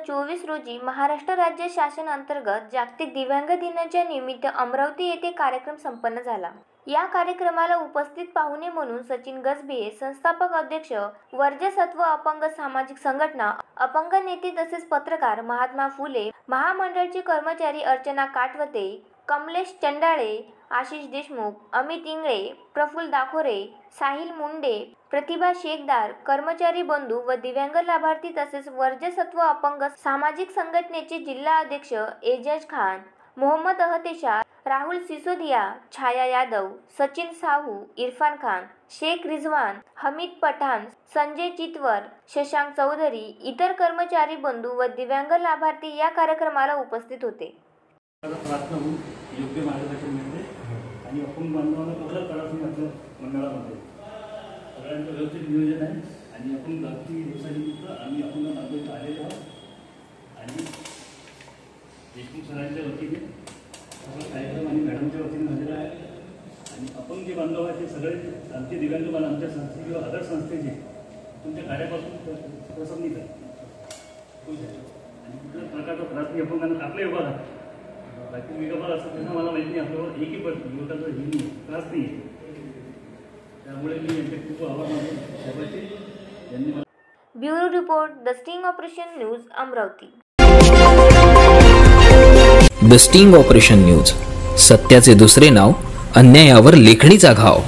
2024 रोजी महाराष्ट्र राज्य शासन अंतर्गत जागतिक दिव्यांग दिनाच्या निमित्त अमरावती येथे कार्यक्रम संपन्न झाला। या कार्यक्रमाला उपस्थित पाहुणे म्हणून सचिन गजभिये, संस्थापक अध्यक्ष, वर्जसत्व अपंग सामाजिक संघटना, अपंग नेते तसेच पत्रकार, महात्मा फुले महामंडळचे कर्मचारी अर्चना काटवते, कमलेश चंडाळे, आशिष देशमुख, अमित इंगळे, प्रफुल्ल दाखोरे, साहिल मुंडे, प्रतिभा शेखदार, कर्मचारी बंधू व दिव्यांग लाभार्थी तसेच वर्जसत्व अपंग सामाजिक संघटनेचे जिल्हा अध्यक्ष एजाज खान, मोहम्मद अहतेशा, राहुल सिसोदिया, छाया यादव, सचिन साहू, इरफान खान, शेख रिजवान, हमीद पठाण, संजय चितवर, शशांक चौधरी, इतर कर्मचारी बंधू व दिव्यांग लाभार्थी या कार्यक्रमाला उपस्थित होते। योग्य मार्गदर्शन मिळते आणि अपंग बांधवांना कसं करायचं आपल्या मंडळामध्ये सगळ्यांचं व्यवस्थित नियोजन आहे आणि अपंग जागतिक दिवसानिमित्त आम्ही अपंग बांधव आलेलो आहोत आणि देशमुख सरांच्या वतीने कार्यक्रम आणि मॅडमच्या वतीने झालेला आहे आणि अपंग जे बांधव आहेत ते सगळे आमचे दिव्यांग बांधव आमच्या संस्थे किंवा अदर संस्थेचे तुमच्या कार्यापासून प्रसन्नित आहे आणि कुठल्याच प्रकारचा त्रास नाही अपंगांना आपल्या योगा राहतो। बाकी विगोबा असं त्यांना मला माहिती नाही आपल्यावर एकही युवकाचा हे नाही त्रास नाही त्यामुळे मी यांचे खूप आभार मानतो साहेबांचे यांनी। Bureau report, the sting operation news, Amravati. The sting operation news, सत्याचे दुसरे नाव, अन्यायावर लेखणीचा घाव।